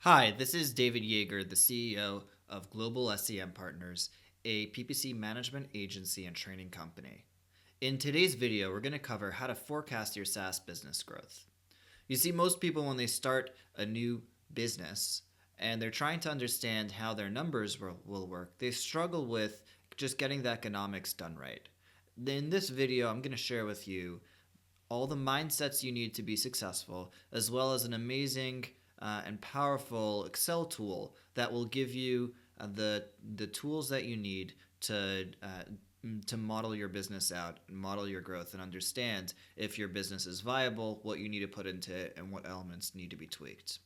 Hi, this is David Yeager, the CEO of Global SEM Partners, a PPC management agency and training company. In today's video, we're going to cover how to forecast your SaaS business growth. You see, most people, when they start a new business and they're trying to understand how their numbers will work, they struggle with just getting the economics done right. In this video, I'm going to share with you all the mindsets you need to be successful, as well as an amazing and powerful Excel tool that will give you the tools that you need to model your business out, model your growth, and understand if your business is viable, what you need to put into it, and what elements need to be tweaked.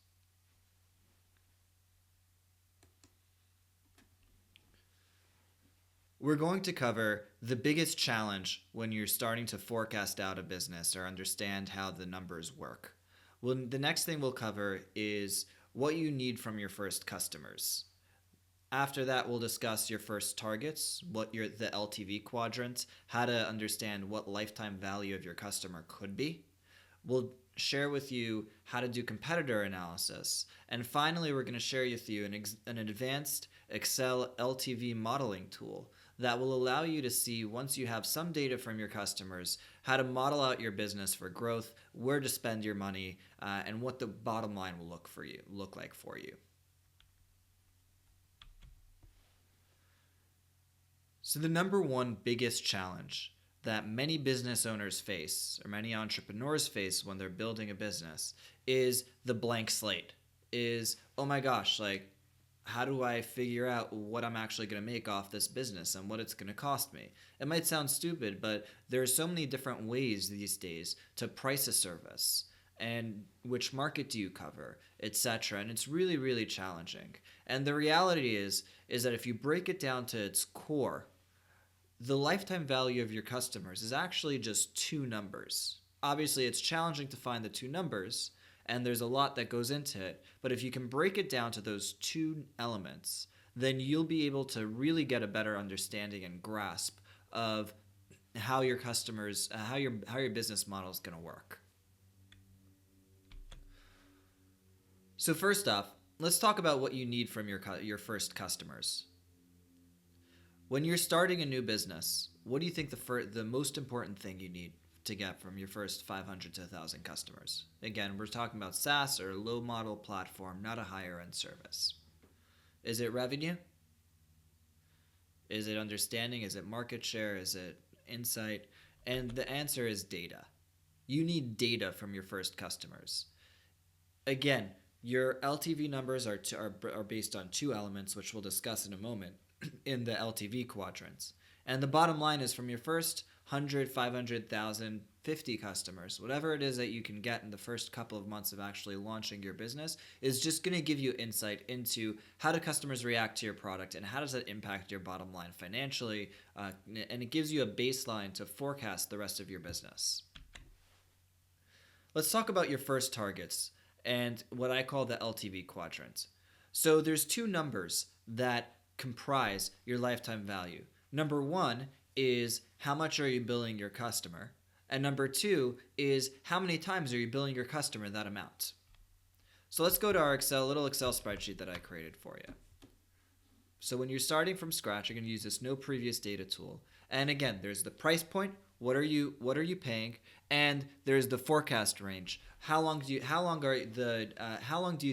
We're going to cover the biggest challenge when you're starting to forecast out a business or understand how the numbers work. Well, the next thing we'll cover is what you need from your first customers. After that, we'll discuss your first targets, the LTV quadrant, how to understand what lifetime value of your customer could be. We'll share with you how to do competitor analysis. And finally, we're going to share with you an advanced Excel LTV modeling tool that will allow you to see, once you have some data from your customers, how to model out your business for growth, where to spend your money, and what the bottom line will look like for you. So the number one biggest challenge that many business owners face, or many entrepreneurs face when they're building a business, is the blank slate. Oh my gosh, how do I figure out what I'm actually going to make off this business and what it's going to cost me? It might sound stupid, but there are so many different ways these days to price a service, and which market do you cover, etc. And it's really, really challenging. And the reality is that if you break it down to its core, the lifetime value of your customers is actually just two numbers. Obviously, it's challenging to find the two numbers, and there's a lot that goes into it. But if you can break it down to those two elements, then you'll be able to really get a better understanding and grasp of how your customers, how your business model is going to work. So first off, let's talk about what you need from your first customers. When you're starting a new business, what do you think the most important thing you need to get from your first 500 to 1,000 customers? Again, we're talking about SaaS or low model platform, not a higher end service. Is it revenue? Is it understanding? Is it market share? Is it insight? And the answer is data. You need data from your first customers. Again, your LTV numbers are based on two elements, which we'll discuss in a moment, in the LTV quadrants. And the bottom line is, from your first 100, 500, 1,000, 50 customers, whatever it is that you can get in the first couple of months of actually launching your business, is just going to give you insight into how do customers react to your product and how does that impact your bottom line financially, and it gives you a baseline to forecast the rest of your business. Let's talk about your first targets and what I call the LTV quadrant. So there's two numbers that comprise your lifetime value. Number one is how much are you billing your customer, and number two is how many times are you billing your customer that amount. So let's go to our little Excel spreadsheet that I created for you. So when you're starting from scratch, you're going to use this no previous data tool, and again, there's the price point. What are you paying? And there's the forecast range. How long do you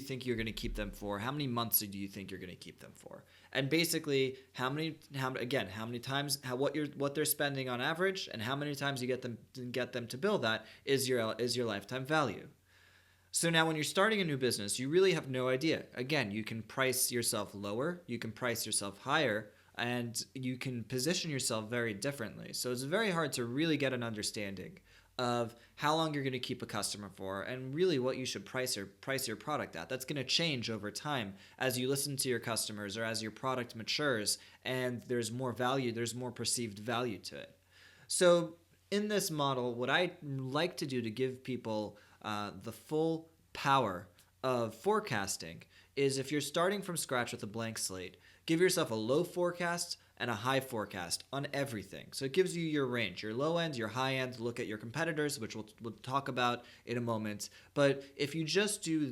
think you're going to keep them for? How many months do you think you're going to keep them for? And basically, how many times, what they're spending on average, and how many times you get them to bill that is your lifetime value. So now when you're starting a new business, you really have no idea. Again, you can price yourself lower, you can price yourself higher, and you can position yourself very differently. So it's very hard to really get an understanding of how long you're going to keep a customer for, and really what you should price your product at. That's going to change over time as you listen to your customers, or as your product matures and there's more value, there's more perceived value to it. So in this model, what I like to do to give people the full power of forecasting is, if you're starting from scratch with a blank slate, Give yourself a low forecast and a high forecast on everything. So it gives you your range, your low end, your high end. Look at your competitors, which we'll talk about in a moment. But if you just do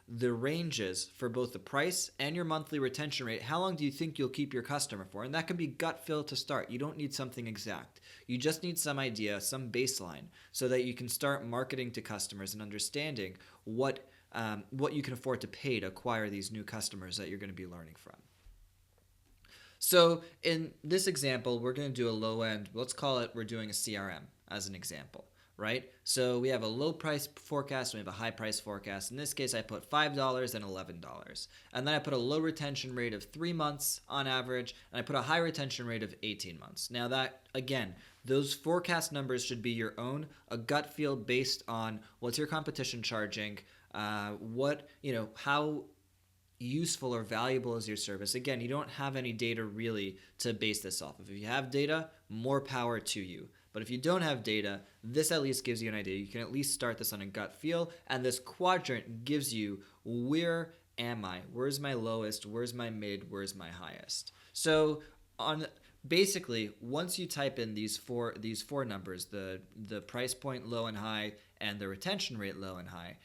the ranges for both the price and your monthly retention rate, how long do you think you'll keep your customer for? And that can be gut feel to start. You don't need something exact. You just need some idea, some baseline, so that you can start marketing to customers and understanding what you can afford to pay to acquire these new customers that you're going to be learning from. So in this example, we're going to do a low end. Let's call it, we're doing a CRM as an example, right? So we have a low price forecast, we have a high price forecast. In this case, I put $5 and $11. And then I put a low retention rate of 3 months on average, and I put a high retention rate of 18 months. Now that, again, those forecast numbers should be your own, a gut feel based on what's your competition charging, how useful or valuable is your service. Again, you don't have any data really to base this off of. If you have data, more power to you. But if you don't have data, this at least gives you an idea. You can at least start this on a gut feel, and this quadrant gives you, where am I? Where's my lowest? Where's my mid? Where's my highest? So basically, once you type in these four numbers, the price point low and high and the retention rate low and high,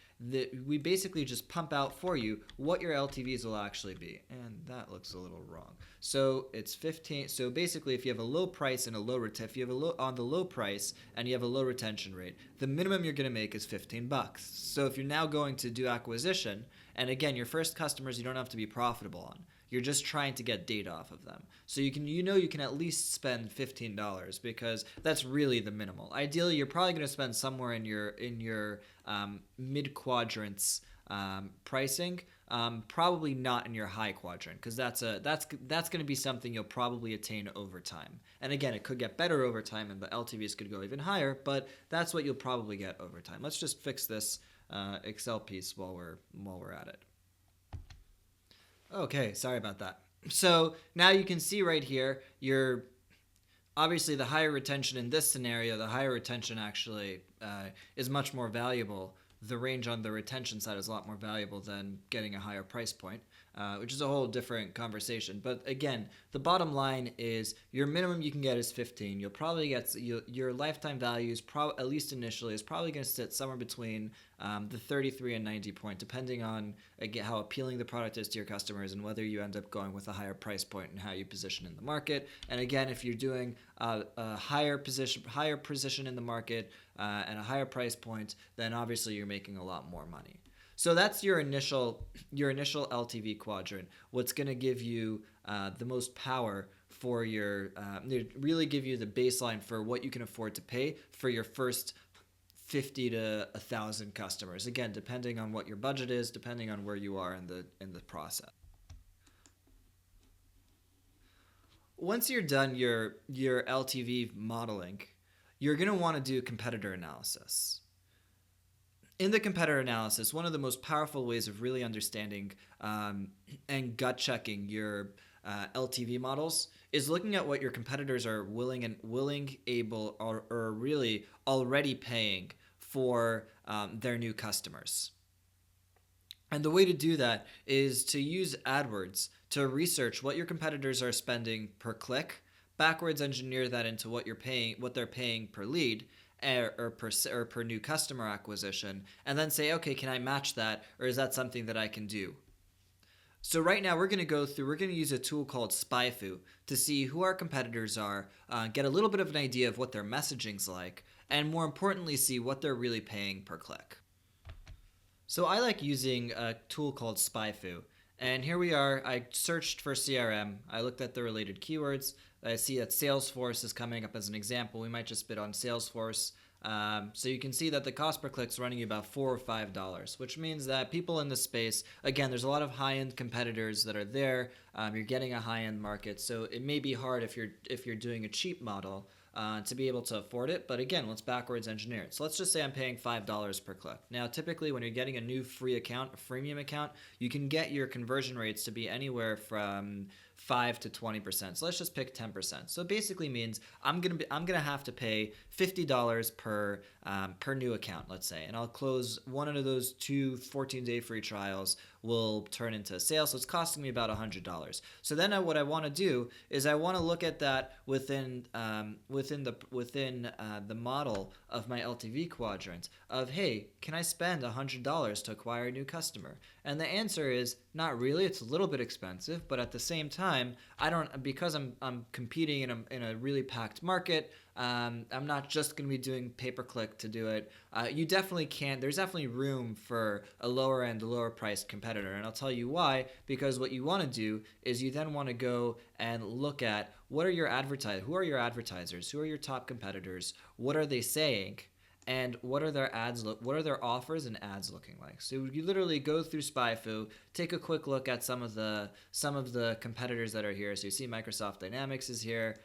we basically just pump out for you what your LTVs will actually be. And that looks a little wrong. So it's 15. So basically, if you have a low price and a low if you have on the low price and you have a low retention rate, the minimum you're going to make is $15. So if you're now going to do acquisition, and again, your first customers you don't have to be profitable on. You're just trying to get data off of them. So you can at least spend $15 because that's really the minimal. Ideally, you're probably going to spend somewhere in your mid quadrants pricing. Probably not in your high quadrant, because that's going to be something you'll probably attain over time. And again, it could get better over time, and the LTVs could go even higher. But that's what you'll probably get over time. Let's just fix this Excel piece while we're at it. Okay, sorry about that. So now you can see right here, obviously the higher retention in this scenario, the higher retention actually is much more valuable. The range on the retention side is a lot more valuable than getting a higher price point, which is a whole different conversation. But again, the bottom line is your minimum you can get is 15. You'll probably get your lifetime value is at least initially is probably going to sit somewhere between the 33 and 90 point, depending on again how appealing the product is to your customers and whether you end up going with a higher price point and how you position in the market. And again, if you're doing a higher position in the market and a higher price point, then obviously you're making a lot more money. So that's your initial LTV quadrant. What's going to give you the most power for really give you the baseline for what you can afford to pay for your first 50 to 1,000 customers. Again, depending on what your budget is, depending on where you are in the process. Once you're done your LTV modeling, you're going to want to do competitor analysis. In the competitor analysis, one of the most powerful ways of really understanding and gut checking your LTV models is looking at what your competitors are able, or really already paying for their new customers. And the way to do that is to use AdWords to research what your competitors are spending per click, backwards engineer that into what they're paying per lead, or per new customer acquisition, and then say, okay, can I match that, or is that something that I can do? So right now we're going to use a tool called SpyFu to see who our competitors are, get a little bit of an idea of what their messaging's like, and more importantly, see what they're really paying per click. So I like using a tool called SpyFu. And here we are. I searched for CRM. I looked at the related keywords. I see that Salesforce is coming up as an example. We might just bid on Salesforce. So you can see that the cost per click is running you about $4 or $5, which means that people in this space, again, there's a lot of high-end competitors that are there. You're getting a high-end market, so it may be hard if you're doing a cheap model to be able to afford it. But again, let's backwards engineer it. So let's just say I'm paying $5 per click. Now, typically when you're getting a new free account, a freemium account, you can get your conversion rates to be anywhere from 5 to 20%. So let's just pick 10%. So it basically means I'm gonna have to pay $50 per new account, let's say, and I'll close one of those two 14-day free trials will turn into a sale. So it's costing me about $100. So then what I want to do is I want to look at that within the model of my LTV quadrant of, hey, can I spend $100 to acquire a new customer? And the answer is not really. It's a little bit expensive, but at the same time, because I'm competing in a really packed market. I'm not just going to be doing pay-per-click to do it. You definitely can't. There's definitely room for a lower priced competitor. And I'll tell you why. Because what you want to do is you then want to go and look at who are your advertisers? Who are your top competitors? What are they saying? And what are their offers and ads looking like? So you literally go through SpyFu, take a quick look at some of the competitors that are here. So you see Microsoft Dynamics is here.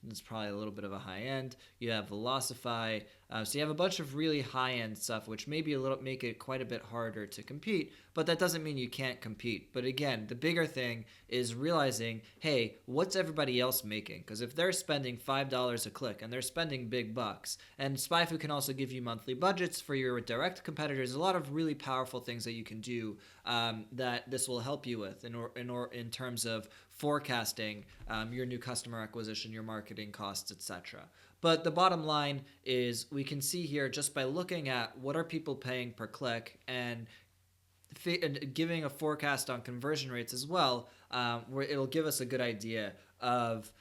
It's probably a little bit of a high end. You have Velocify. So you have a bunch of really high end stuff, which make it quite a bit harder to compete. But that doesn't mean you can't compete. But again, the bigger thing is realizing, hey, what's everybody else making? Because if they're spending $5 a click and they're spending big bucks, and SpyFu can also give you monthly budgets for your direct competitors, a lot of really powerful things that you can do that this will help you with in terms of forecasting your new customer acquisition, your marketing costs, etc. But the bottom line is we can see here just by looking at what are people paying per click and giving a forecast on conversion rates as well, where it'll give us a good idea of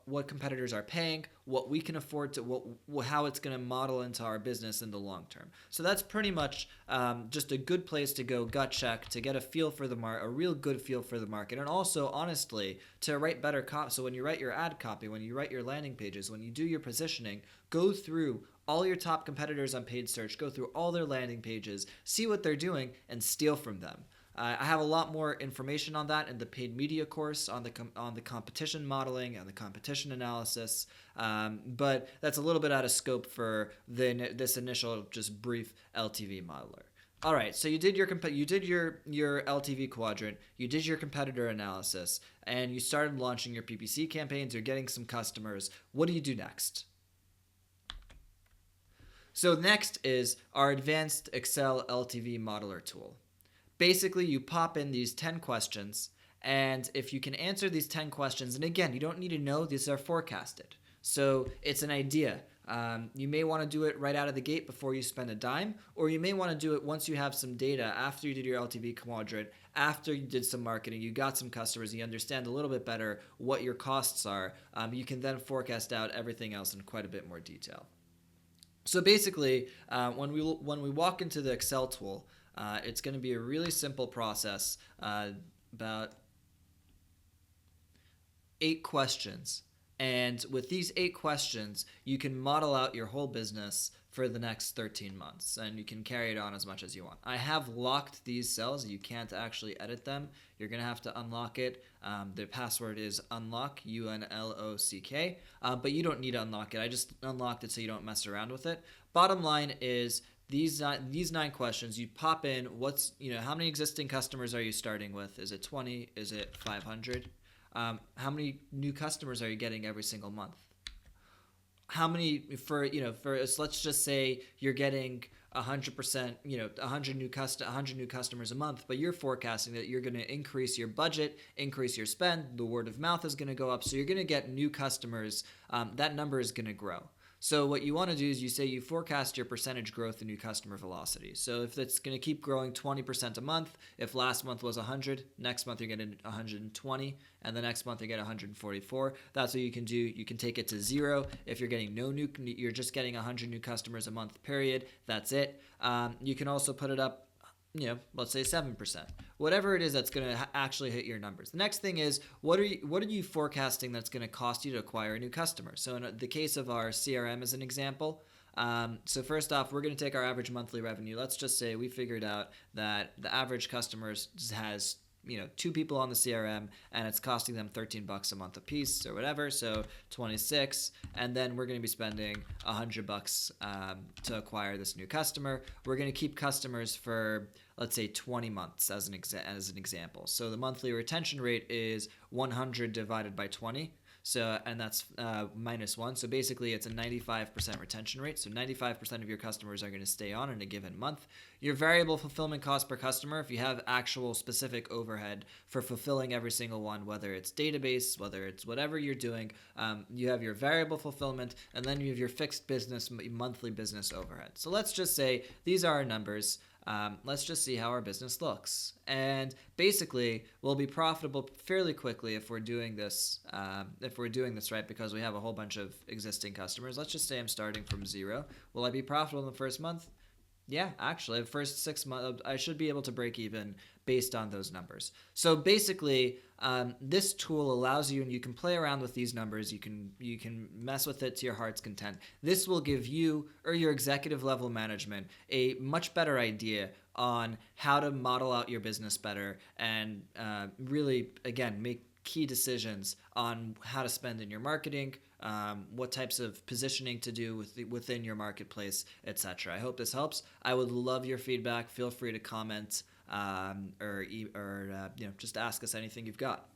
what competitors are paying, what we can afford to, how it's going to model into our business in the long term. So that's pretty much just a good place to go gut check to get a feel for a real good feel for the market, and also honestly to write better copy. So when you write your ad copy, when you write your landing pages, when you do your positioning, go through all your top competitors on paid search, go through all their landing pages, see what they're doing, and steal from them. I have a lot more information on that in the paid media course on the competition modeling and the competition analysis, but that's a little bit out of scope for this initial just brief LTV modeler. All right, so you did your LTV quadrant, you did your competitor analysis, and you started launching your PPC campaigns. You're getting some customers. What do you do next? So next is our advanced Excel LTV modeler tool. Basically, you pop in these 10 questions, and if you can answer these 10 questions, and again, you don't need to know, these are forecasted. So it's an idea. You may want to do it right out of the gate before you spend a dime, or you may want to do it once you have some data, after you did your LTV quadrant, after you did some marketing, you got some customers, you understand a little bit better what your costs are. You can then forecast out everything else in quite a bit more detail. So basically, when we walk into the Excel tool, it's going to be a really simple process, about 8 questions. And with these 8 questions, you can model out your whole business for the next 13 months, and you can carry it on as much as you want. I have locked these cells. You can't actually edit them. You're going to have to unlock it. The password is unlock, UNLOCK, but you don't need to unlock it. I just unlocked it so you don't mess around with it. Bottom line is, these 9 questions, you pop in how many existing customers are you starting with? Is it 20? Is it 500? How many new customers are you getting every single month? How many let's just say you're getting 100%, 100 new customers a month, but you're forecasting that you're going to increase your budget, increase your spend, the word of mouth is going to go up, so you're going to get new customers. That number is going to grow. So what you want to do is you forecast your percentage growth in new customer velocity. So if it's going to keep growing 20% a month, if last month was 100, next month you're getting 120, and the next month you get 144. That's what you can do. You can take it to 0. If you're getting you're just getting 100 new customers a month, period. That's it. You can also put it up, let's say 7%. Whatever it is that's going to actually hit your numbers. The next thing is, what are you forecasting that's going to cost you to acquire a new customer? So in the case of our CRM as an example, so first off, we're going to take our average monthly revenue. Let's just say we figured out that the average customer has two people on the CRM and it's costing them $13 a month a piece or whatever, so 26, and then we're going to be spending $100 to acquire this new customer. We're going to keep customers for, let's say, 20 months as an example. So the monthly retention rate is 100 divided by 20. So, and that's -1. So basically it's a 95% retention rate. So 95% of your customers are going to stay on in a given month. Your variable fulfillment cost per customer, if you have actual specific overhead for fulfilling every single one, whether it's database, whether it's whatever you're doing, you have your variable fulfillment, and then you have your fixed business, monthly business overhead. So let's just say these are our numbers. Let's just see how our business looks. And basically, we'll be profitable fairly quickly if we're doing this right, because we have a whole bunch of existing customers. Let's just say I'm starting from 0. Will I be profitable in the first month? Yeah, actually, the first 6 months, I should be able to break even based on those numbers. So basically, this tool allows you, and you can play around with these numbers. You can mess with it to your heart's content. This will give you or your executive level management a much better idea on how to model out your business better and really, again, make key decisions on how to spend in your marketing, what types of positioning to do within your marketplace, etc. I hope this helps. I would love your feedback. Feel free to comment or just ask us anything you've got.